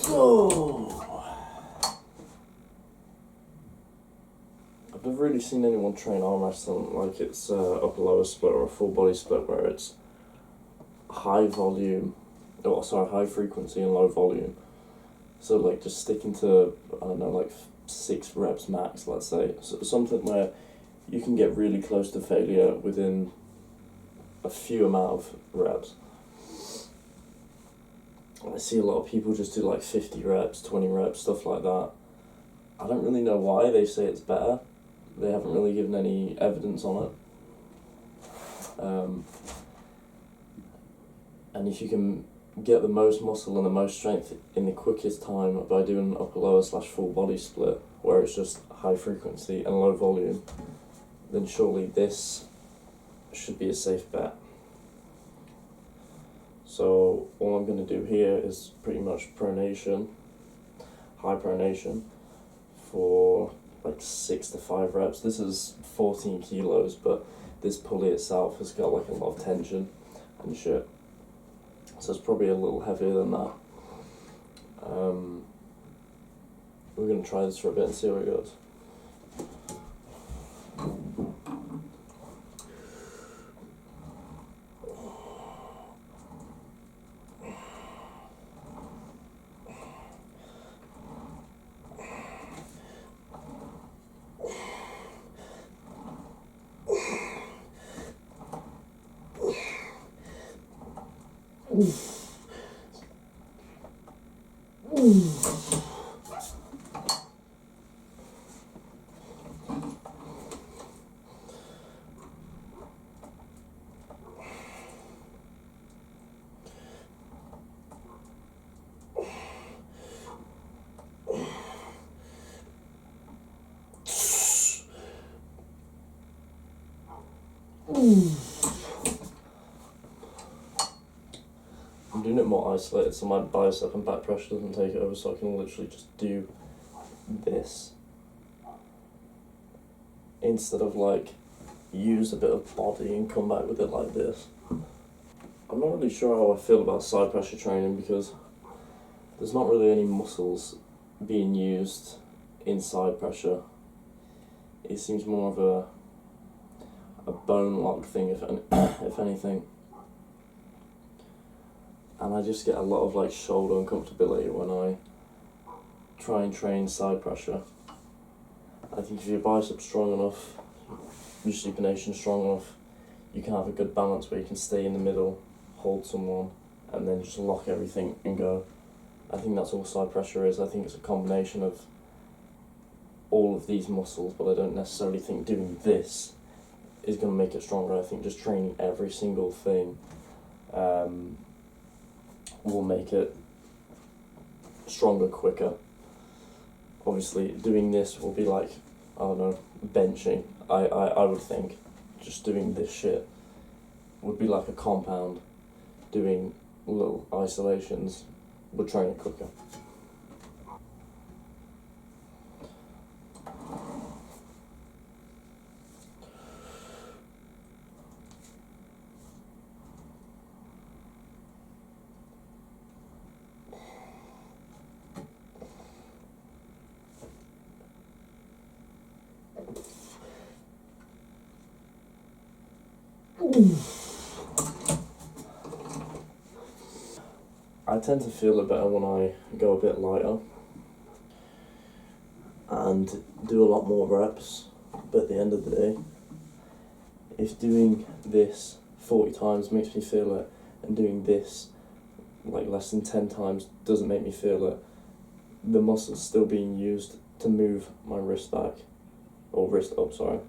Oh. I've never really seen anyone train arm wrestling like it's upper lower split or a full body split where it's high volume, high frequency and low volume. So like just sticking to, I don't know, like 6 reps max, let's say. So something where you can get really close to failure within a few amount of reps. I see a lot of people just do like 50 reps, 20 reps, stuff like that. I don't really know why they say it's better. They haven't really given any evidence on it. And if you can get the most muscle and the most strength in the quickest time by doing an upper lower / full body split, where it's just high frequency and low volume, then surely this should be a safe bet. So all I'm going to do here is pretty much pronation, high pronation, for like 6 to 5 reps. This is 14 kilos, but this pulley itself has got like a lot of tension and shit. So it's probably a little heavier than that. We're going to try this for a bit and see how it goes. I'm doing it more isolated so my bicep and back pressure doesn't take it over, so I can literally just do this instead of like use a bit of body and come back with it like this. I'm not really sure how I feel about side pressure training because there's not really any muscles being used in side pressure. It seems more of a bone lock thing, if anything. And I just get a lot of like shoulder uncomfortability when I try and train side pressure. I think if your bicep's strong enough, your supination strong enough, you can have a good balance where you can stay in the middle, hold someone, and then just lock everything and go. I think that's all side pressure is. I think it's a combination of all of these muscles, but I don't necessarily think doing this is going to make it stronger. I think just training every single thing will make it stronger quicker. Obviously, doing this will be like, I don't know, benching. I would think just doing this shit would be like a compound. Doing little isolations would train it quicker. I tend to feel it better when I go a bit lighter and do a lot more reps, but at the end of the day, if doing this 40 times makes me feel it and doing this like less than 10 times doesn't make me feel it, the muscle's still being used to move my wrist back, or wrist up, sorry.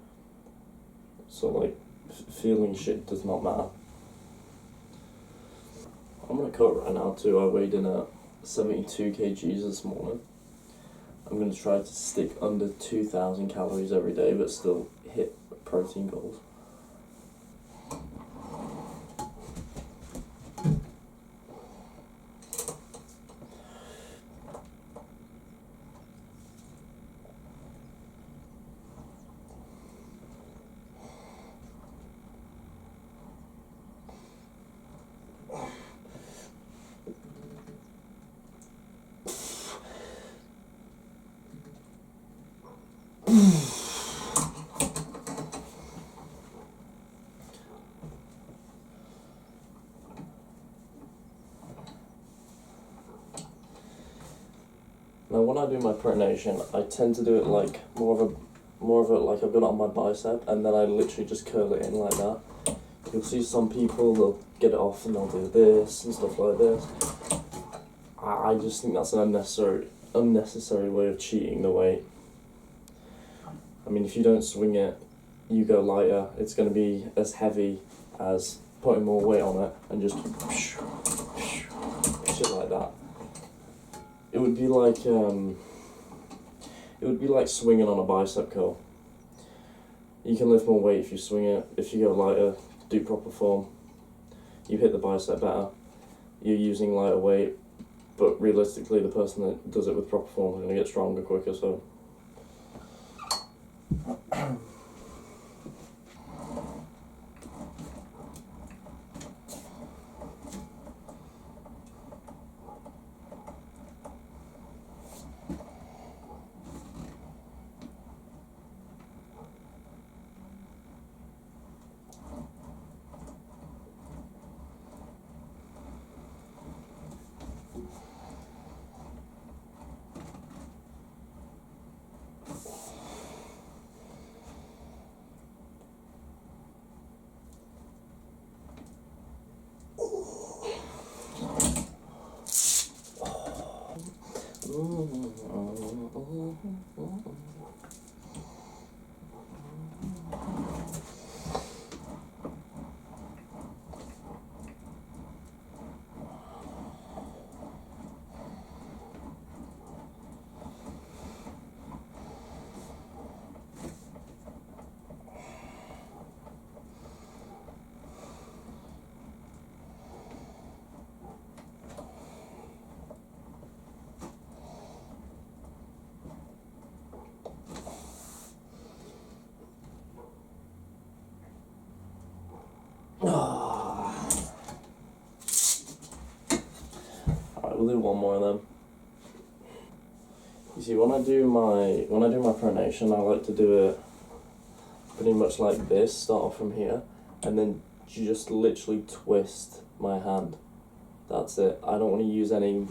So like, feeling shit does not matter. I'm gonna cut right now too. I weighed in at 72 kgs this morning. I'm gonna try to stick under 2,000 calories every day, but still hit protein goals. Now when I do my pronation, I tend to do it like more of a like I've got it on my bicep, and then I literally just curl it in like that. You'll see some people, they'll get it off and they'll do this and stuff like this. I just think that's an unnecessary way of cheating the weight. I mean, if you don't swing it, you go lighter, it's going to be as heavy as putting more weight on it and just shit like that. It would be like swinging on a bicep curl. You can lift more weight if you swing it. If you go lighter, do proper form, you hit the bicep better. You're using lighter weight, but realistically, the person that does it with proper form is going to get stronger quicker. So. Alright, we'll do one more of them. You see, when I do my pronation, I like to do it pretty much like this. Start off from here, and then just literally twist my hand. That's it. I don't want to use any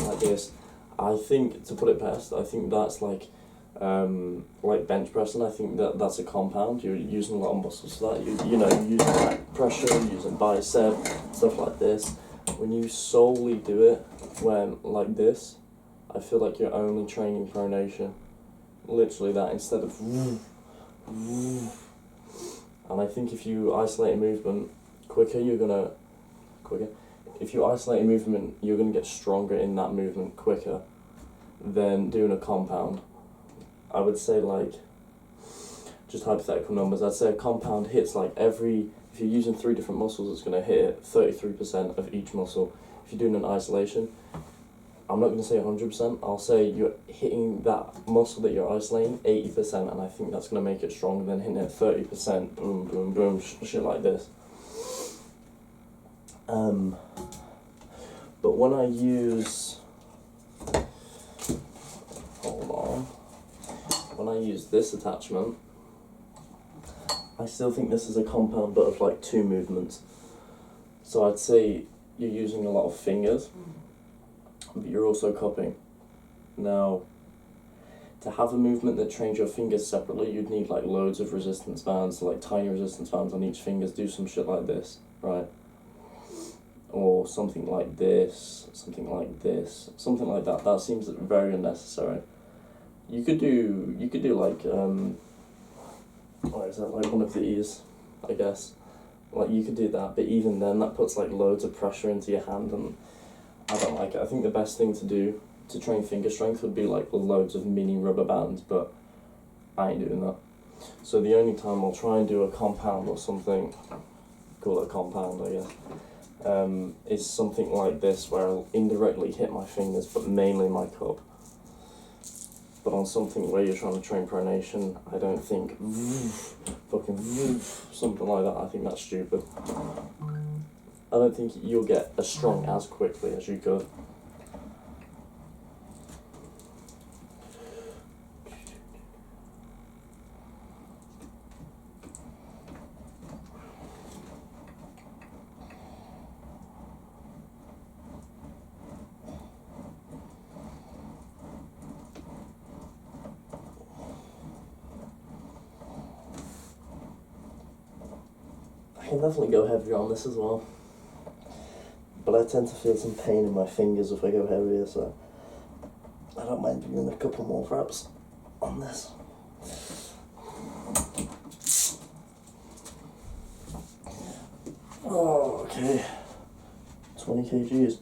like this. I think, to put it best, I think that's like bench pressing. I think that's a compound. You're using a lot of muscles for that. You're using back pressure, you're using bicep, stuff like this. When you solely do it when like this, I feel like you're only training pronation. Literally that, instead of and I think if you isolate a movement quicker, if you isolate a movement, you're gonna get stronger in that movement quicker than doing a compound. I would say, like, just hypothetical numbers, I'd say a compound hits like if you're using 3 different muscles, it's going to hit 33% of each muscle. If you're doing an isolation, I'm not going to say 100%, I'll say you're hitting that muscle that you're isolating 80%, and I think that's going to make it stronger than hitting it 30%, boom, boom, boom, shit like this. But when I use, when I use this attachment, I still think this is a compound, but of like 2 movements. So I'd say you're using a lot of fingers, but you're also cupping. Now, to have a movement that trains your fingers separately, you'd need like loads of resistance bands, like tiny resistance bands on each fingers. Do some shit like this, right? Or something like this, something like this, something like that. That seems very unnecessary. You could do like what is that, like one of these, I guess. Like, you could do that, but even then that puts like loads of pressure into your hand, and I don't like it. I think the best thing to do to train finger strength would be like loads of mini rubber bands, but I ain't doing that. So the only time I'll try and do a compound or something, call it a compound I guess, is something like this, where I'll indirectly hit my fingers but mainly my cup. But on something where you're trying to train pronation, I don't think something like that. I think that's stupid. I don't think you'll get as strong as quickly as you could. can definitely go heavier on this as well. But I tend to feel some pain in my fingers if I go heavier, so I don't mind doing a couple more reps on this. Oh, okay. 20 kgs.